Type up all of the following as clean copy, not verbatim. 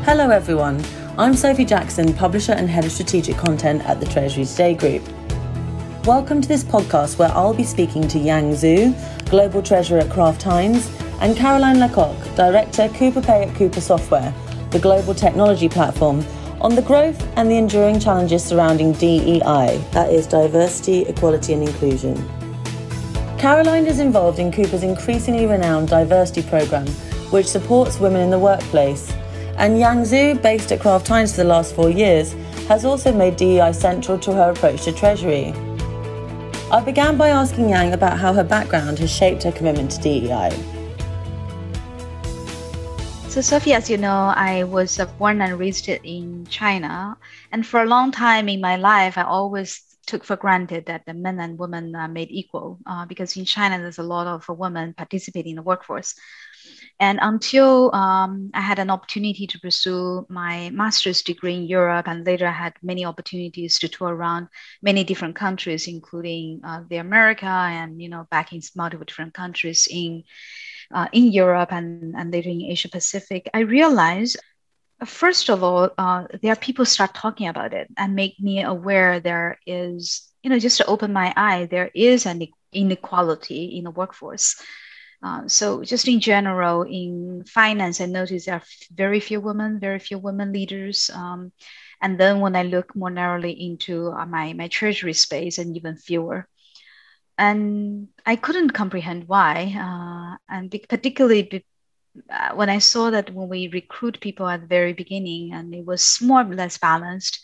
Hello everyone, I'm Sophie Jackson, Publisher and Head of Strategic Content at the Treasury Today Group. Welcome to this podcast where I'll be speaking to Yang Zhu, Global Treasurer at Kraft Heinz, and Caroline Lecoq, Director Coupa Pay at Coupa Software, the global technology platform, on the growth and the enduring challenges surrounding DEI, that is diversity, equality and inclusion. Caroline is involved in Coupa's increasingly renowned diversity programme, which supports women in the workplace. And Yang Zhu, based at Kraft Heinz for the last 4 years, has also made DEI central to her approach to Treasury. I began by asking Yang about how her background has shaped her commitment to DEI. So Sophie, as you know, I was born and raised in China. And for a long time in my life, I always took for granted that the men and women are made equal because in China, there's a lot of women participating in the workforce. And until I had an opportunity to pursue my master's degree in Europe, and later I had many opportunities to tour around many different countries, including the America and, back in multiple different countries in Europe and later in Asia Pacific, I realized, first of all, there are people start talking about it and make me aware there is, just to open my eye, there is an inequality in the workforce. So just in general, in finance, I noticed there are very few women leaders. And then when I look more narrowly into my treasury space, and even fewer. And I couldn't comprehend why. Particularly when I saw that when we recruit people at the very beginning, and it was more or less balanced.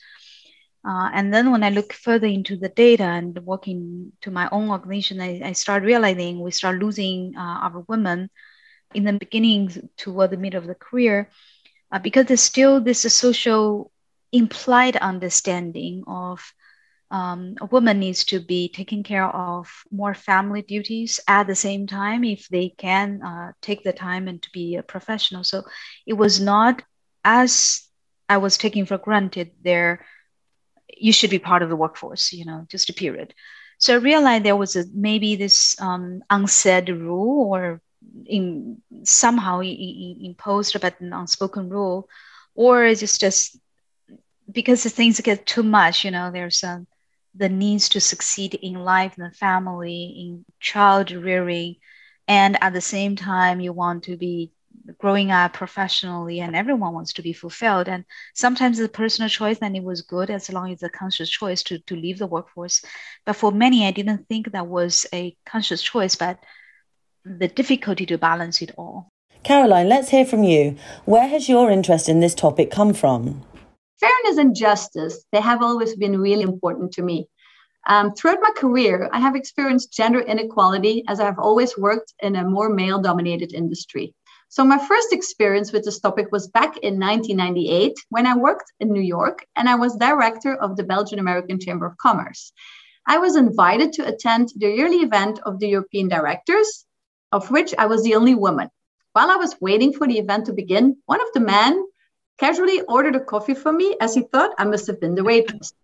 And then when I look further into the data and working to my own organization, I start realizing we start losing our women in the beginning toward the middle of the career because there's still this social implied understanding of a woman needs to be taking care of more family duties at the same time if they can take the time and to be a professional. So it was not as I was taking for granted there. You should be part of the workforce, just a period. So I realized there was maybe this unsaid rule or somehow imposed but an unspoken rule, or just because the things get too much, there's the needs to succeed in life, in the family, in child rearing, and at the same time you want to be growing up professionally, and everyone wants to be fulfilled. And sometimes it's a personal choice, and it was good as long as it's a conscious choice to leave the workforce. But for many, I didn't think that was a conscious choice, but the difficulty to balance it all. Caroline, let's hear from you. Where has your interest in this topic come from? Fairness and justice, they have always been really important to me. Throughout my career, I have experienced gender inequality as I have always worked in a more male-dominated industry. So my first experience with this topic was back in 1998 when I worked in New York and I was director of the Belgian American Chamber of Commerce. I was invited to attend the yearly event of the European directors, of which I was the only woman. While I was waiting for the event to begin, one of the men casually ordered a coffee for me as he thought I must have been the waitress.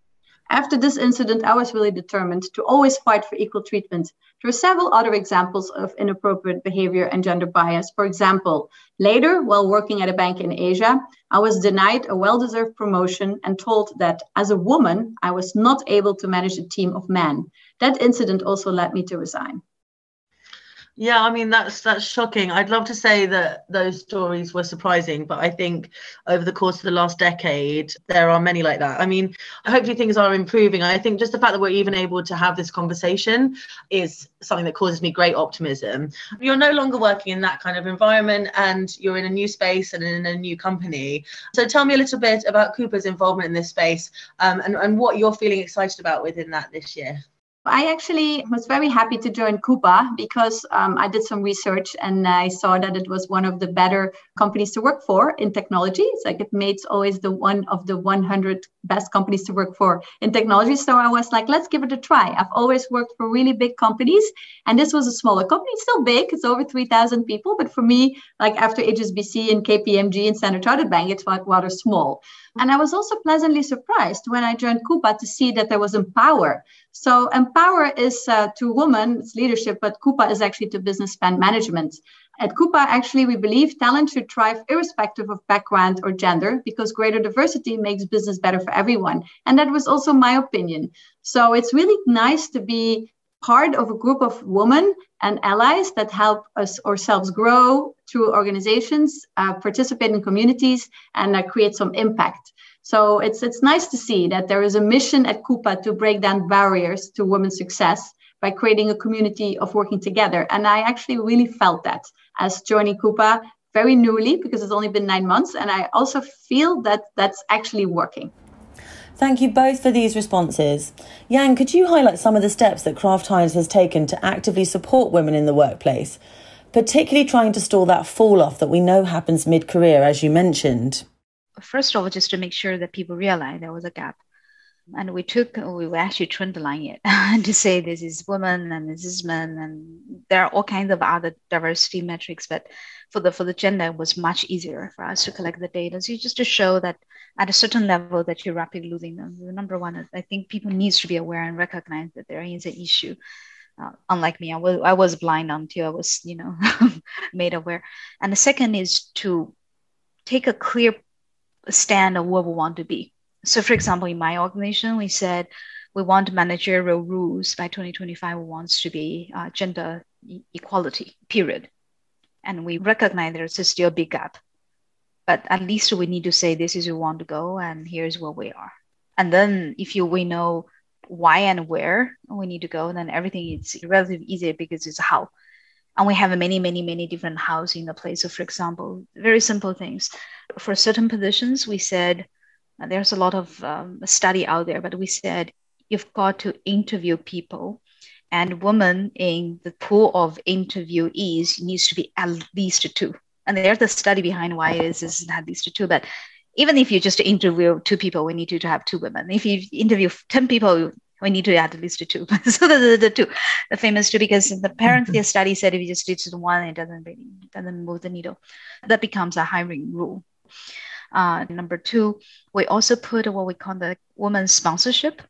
After this incident, I was really determined to always fight for equal treatment. There are several other examples of inappropriate behavior and gender bias. For example, later, while working at a bank in Asia, I was denied a well-deserved promotion and told that as a woman, I was not able to manage a team of men. That incident also led me to resign. Yeah, I mean, that's shocking. I'd love to say that those stories were surprising, but I think over the course of the last decade, there are many like that. I mean, hopefully things are improving. I think just the fact that we're even able to have this conversation is something that causes me great optimism. You're no longer working in that kind of environment and you're in a new space and in a new company. So tell me a little bit about Coupa's involvement in this space and what you're feeling excited about within that this year. I actually was very happy to join Coupa because I did some research and I saw that it was one of the better companies to work for in technology. It's like it made always the one of the 100 best companies to work for in technology. So I was like, let's give it a try. I've always worked for really big companies and this was a smaller company. It's still big. It's over 3,000 people. But for me, like after HSBC and KPMG and Standard Chartered Bank, it's rather small. And I was also pleasantly surprised when I joined Coupa to see that there was Empower. So Empower is to women, it's leadership, but Coupa is actually to business spend management. At Coupa, actually, we believe talent should thrive irrespective of background or gender, because greater diversity makes business better for everyone. And that was also my opinion. So it's really nice to be part of a group of women and allies that help us ourselves grow through organizations, participate in communities, and create some impact. So it's nice to see that there is a mission at Coupa to break down barriers to women's success by creating a community of working together. And I actually really felt that as joining Coupa very newly, because it's only been 9 months. And I also feel that that's actually working. Thank you both for these responses. Yang, could you highlight some of the steps that Kraft Heinz has taken to actively support women in the workplace, particularly trying to stall that fall-off that we know happens mid-career, as you mentioned? First of all, just to make sure that people realize there was a gap. And we were actually trendline it to say this is women and this is men, and there are all kinds of other diversity metrics. But for the gender, it was much easier for us to collect the data. So just to show that at a certain level that you're rapidly losing them. The number one, I think people needs to be aware and recognize that there is an issue. Unlike me, I was blind until I was, made aware. And the second is to take a clear stand of what we want to be. So, for example, in my organization, we said we want managerial rules by 2025. We want to be gender equality, period. And we recognize there's still a big gap. But at least we need to say this is where we want to go and here's where we are. And then if we know why and where we need to go, then everything is relatively easier because it's how. And we have many, many, many different hows in the place. So, for example, very simple things. For certain positions, we said, there's a lot of study out there, but we said you've got to interview people, and women in the pool of interviewees needs to be at least 2. And there's the study behind why it is at least 2. But even if you just interview 2 people, we need to have 2 women. If you interview 10 people, we need to add at least 2. So the 2, the famous 2, because apparently a study said if you just do 1, it doesn't move the needle. That becomes a hiring rule. Number 2, we also put what we call the women's sponsorship.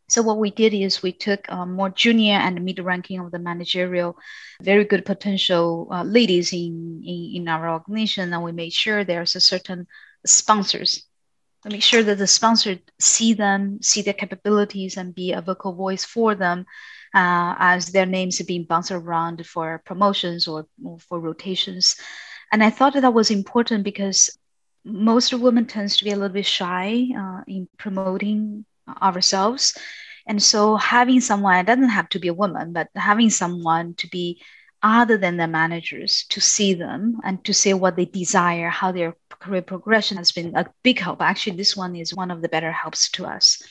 So what we did is we took more junior and mid-ranking of the managerial, very good potential ladies in our organization, and we made sure there's a certain sponsors. We make sure that the sponsor see them, see their capabilities, and be a vocal voice for them as their names are being bounced around for promotions or for rotations. And I thought that was important because most women tends to be a little bit shy in promoting ourselves. And so having someone, it doesn't have to be a woman, but having someone to be other than the managers, to see them and to say what they desire, how their career progression has been a big help. Actually, this one is one of the better helps to us.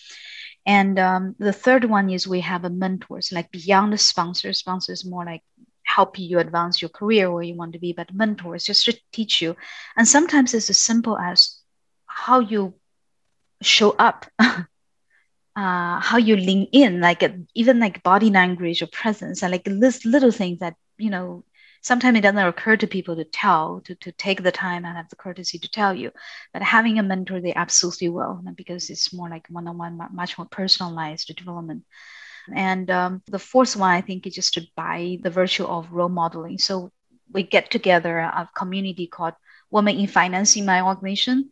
And the third one is we have a mentors, like beyond the sponsors. Sponsors more like help you advance your career where you want to be, but mentors just to teach you. And sometimes it's as simple as how you show up, how you lean in, like even like body language or presence, and like this little things that, sometimes it doesn't occur to people to take the time and have the courtesy to tell you. But having a mentor, they absolutely will, because it's more like one-on-one, much more personalized development. And the fourth one, I think, is just by the virtue of role modeling. So we get together a community called Women in Finance in my organization.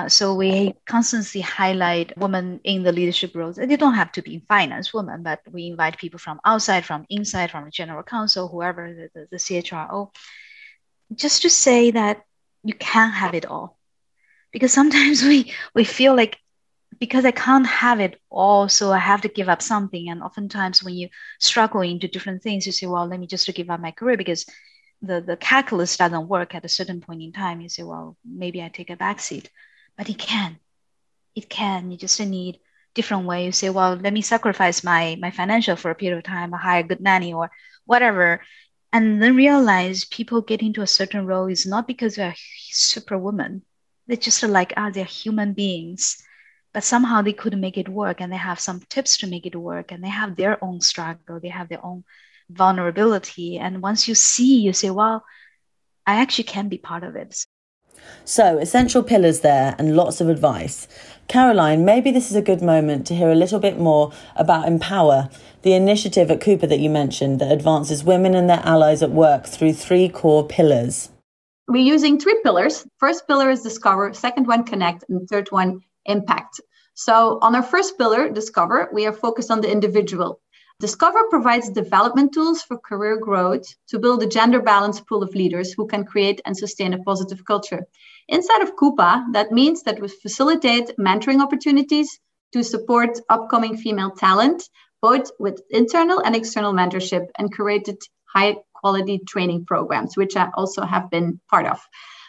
So we constantly highlight women in the leadership roles. They don't have to be in finance women, but we invite people from outside, from inside, from the general counsel, whoever, the CHRO, just to say that you can have it all. Because sometimes we feel like, because I can't have it all, so I have to give up something. And oftentimes when you struggle into different things, you say, well, let me just give up my career because the calculus doesn't work at a certain point in time. You say, well, maybe I take a backseat. But it can. You just need different way. You say, well, let me sacrifice my financial for a period of time, hire a good nanny or whatever. And then realize people get into a certain role is not because they're superwoman. They're just like, they're human beings. But somehow they couldn't make it work, and they have some tips to make it work, and they have their own struggle, they have their own vulnerability. And once you see, you say, well, I actually can be part of it. So, essential pillars there and lots of advice. Caroline, maybe this is a good moment to hear a little bit more about Empower, the initiative at Coupa that you mentioned that advances women and their allies at work through 3 core pillars. We're using 3 pillars. First pillar is Discover, second one, Connect, and third one, Impact. So on our first pillar, Discover, we are focused on the individual. Discover provides development tools for career growth to build a gender-balanced pool of leaders who can create and sustain a positive culture. Inside of Coupa, that means that we facilitate mentoring opportunities to support upcoming female talent, both with internal and external mentorship, and created high-quality training programs, which I also have been part of.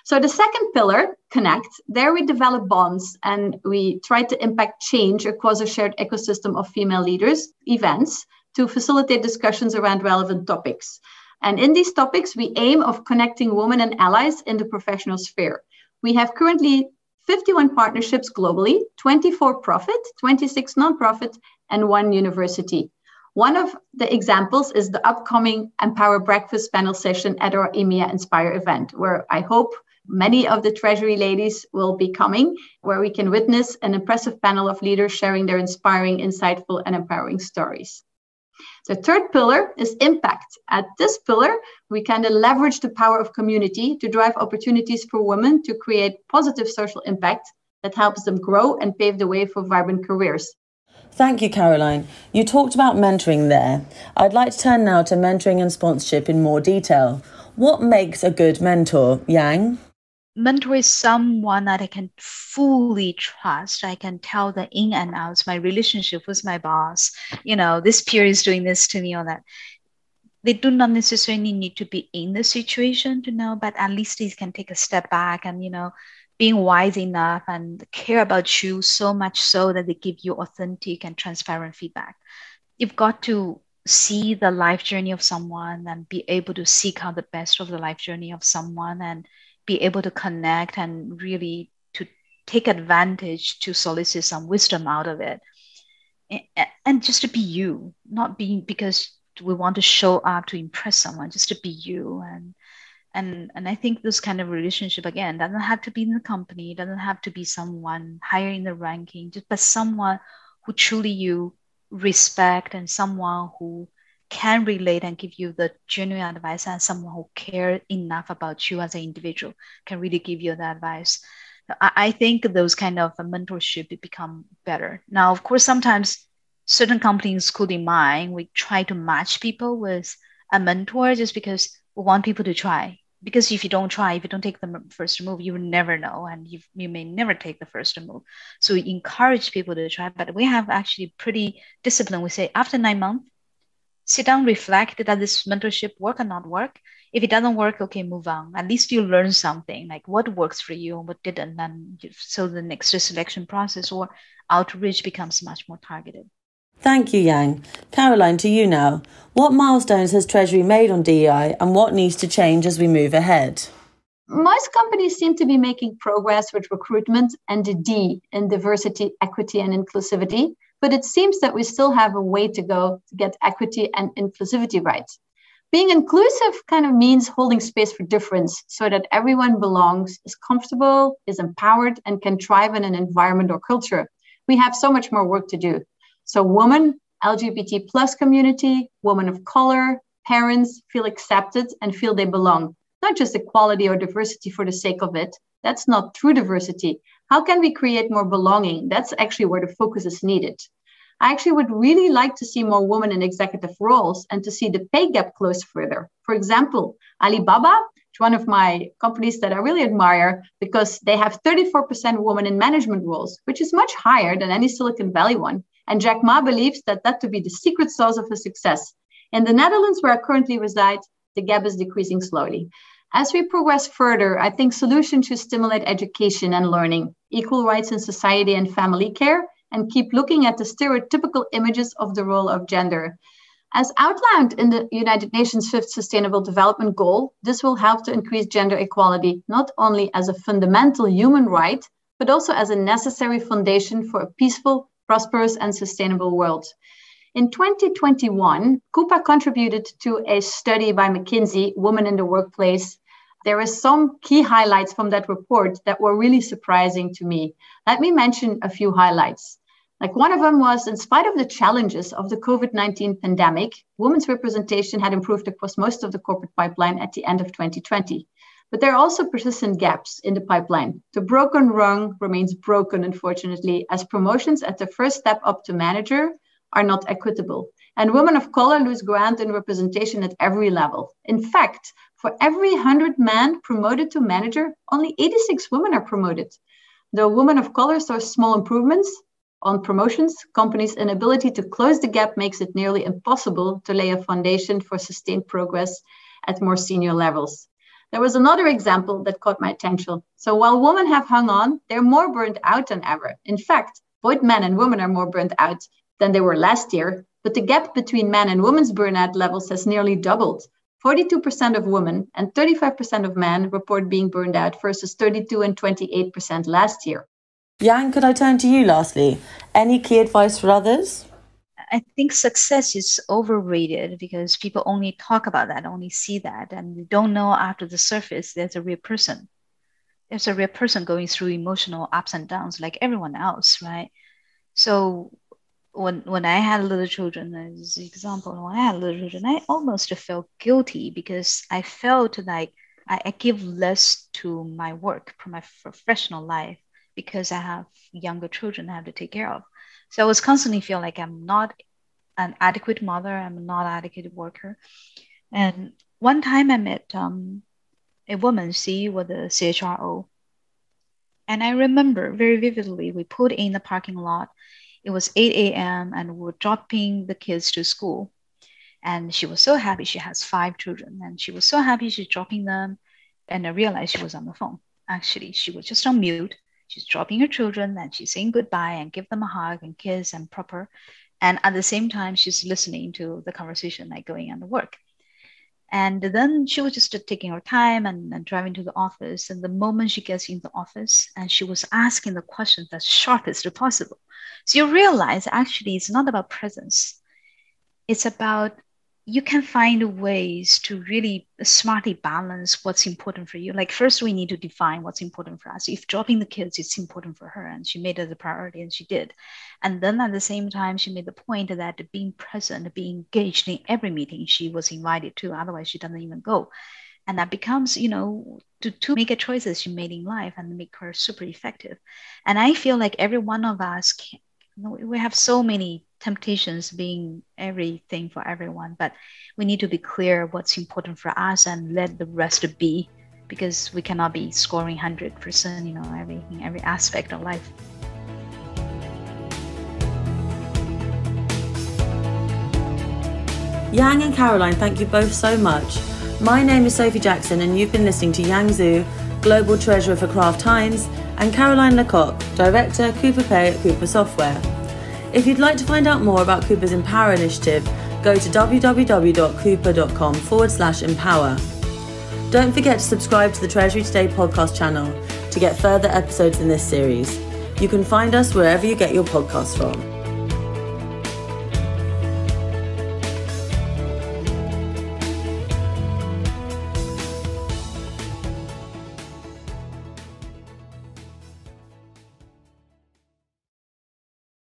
So the second pillar, Connect, there we develop bonds and we try to impact change across a shared ecosystem of female leaders, events, to facilitate discussions around relevant topics. And in these topics, we aim of connecting women and allies in the professional sphere. We have currently 51 partnerships globally, 24 profit, 26 nonprofit, and 1 university. One of the examples is the upcoming Empower Breakfast panel session at our EMEA Inspire event, where I hope many of the Treasury ladies will be coming, where we can witness an impressive panel of leaders sharing their inspiring, insightful, and empowering stories. The third pillar is Impact. At this pillar, we kind of leverage the power of community to drive opportunities for women to create positive social impact that helps them grow and pave the way for vibrant careers. Thank you, Caroline. You talked about mentoring there. I'd like to turn now to mentoring and sponsorship in more detail. What makes a good mentor, Yang? Mentor is someone that I can fully trust. I can tell the in and outs, my relationship with my boss. This peer is doing this to me or that. They do not necessarily need to be in the situation to know, but at least they can take a step back and, being wise enough and care about you so much so that they give you authentic and transparent feedback. You've got to see the life journey of someone and be able to seek out the best of the life journey of someone and be able to connect and really to take advantage to solicit some wisdom out of it. And just to be you, not being because we want to show up to impress someone, just to be you. And I think this kind of relationship, again, doesn't have to be in the company, doesn't have to be someone higher in the ranking, but someone who truly you respect and someone who can relate and give you the genuine advice, and someone who cares enough about you as an individual can really give you that advice. I think those kind of mentorship become better. Now, of course, sometimes certain companies, including mine, we try to match people with a mentor just because we want people to try. Because if you don't try, if you don't take the first move, you will never know, and you may never take the first move. So we encourage people to try, but we have actually pretty disciplined. We say after 9 months, sit down, reflect, that this mentorship work or not work. If it doesn't work, okay, move on. At least you learn something, like what works for you and what didn't. And so the next selection process or outreach becomes much more targeted. Thank you, Yang. Caroline, to you now. What milestones has Treasury made on DEI and what needs to change as we move ahead? Most companies seem to be making progress with recruitment and the D in diversity, equity, and inclusivity. But it seems that we still have a way to go to get equity and inclusivity right. Being inclusive kind of means holding space for difference so that everyone belongs, is comfortable, is empowered, and can thrive in an environment or culture. We have so much more work to do. So women, LGBT plus community, women of color, parents feel accepted and feel they belong. Not just equality or diversity for the sake of it. That's not true diversity. How can we create more belonging? That's actually where the focus is needed. I actually would really like to see more women in executive roles and to see the pay gap close further. For example, Alibaba is one of my companies that I really admire because they have 34% women in management roles, which is much higher than any Silicon Valley one. And Jack Ma believes that to be the secret sauce of his success. In the Netherlands, where I currently reside, the gap is decreasing slowly. As we progress further, I think solutions should stimulate education and learning, equal rights in society and family care, and keep looking at the stereotypical images of the role of gender. As outlined in the United Nations 5th Sustainable Development Goal, this will help to increase gender equality, not only as a fundamental human right, but also as a necessary foundation for a peaceful, prosperous, and sustainable world. In 2021, Coupa contributed to a study by McKinsey, Women in the Workplace, there are some key highlights from that report that were really surprising to me. Let me mention a few highlights. Like one of them was, in spite of the challenges of the COVID-19 pandemic, women's representation had improved across most of the corporate pipeline at the end of 2020. But there are also persistent gaps in the pipeline. The broken rung remains broken, unfortunately, as promotions at the first step up to manager are not equitable. And women of color lose ground in representation at every level. In fact, for every 100 men promoted to manager, only 86 women are promoted. Though women of color saw small improvements on promotions, companies' inability to close the gap makes it nearly impossible to lay a foundation for sustained progress at more senior levels. There was another example that caught my attention. So while women have hung on, they're more burnt out than ever. In fact, both men and women are more burnt out than they were last year, but the gap between men and women's burnout levels has nearly doubled. 42% of women and 35% of men report being burned out versus 32 and 28% last year. Yang, could I turn to you lastly? Any key advice for others? I think success is overrated because people only talk about that, only see that, and they don't know after the surface there's a real person. There's a real person going through emotional ups and downs like everyone else, right? So when I had little children, as an example, when I had little children, I almost felt guilty because I felt like I give less to my work, for my professional life, because I have younger children I have to take care of. So I was constantly feel like I'm not an adequate mother, I'm not an adequate worker. And one time I met a woman, she was a CHRO. And I remember very vividly, we pulled in the parking lot. It was 8 a.m. and we were dropping the kids to school. And she was so happy. She has 5 children. And she was so happy she's dropping them. And I realized she was on the phone. Actually, she was just on mute. She's dropping her children and she's saying goodbye and give them a hug and kiss and proper. And at the same time, she's listening to the conversation, like going on to work. And then she was just taking her time and driving to the office. And the moment she gets in the office, and she was asking the questions as sharp as possible. So you realize actually it's not about presence. It's about you can find ways to really smartly balance what's important for you. Like first we need to define what's important for us. If dropping the kids, it's important for her and she made it a priority and she did. And then at the same time, she made the point that being present, being engaged in every meeting she was invited to, otherwise she doesn't even go. And that becomes, to make a choices she made in life and make her super effective. And I feel like every one of us we have so many temptations being everything for everyone, but we need to be clear what's important for us and let the rest be, because we cannot be scoring 100%, every aspect of life. Yang and Caroline, thank you both so much. My name is Sophie Jackson and you've been listening to Yang Zhu, Global Treasurer for Kraft Heinz, and Caroline Lecoq, Director, Coupa Pay at Coupa Software. If you'd like to find out more about Coupa's Empower initiative, go to www.coupa.com/empower. Don't forget to subscribe to the Treasury Today podcast channel to get further episodes in this series. You can find us wherever you get your podcasts from.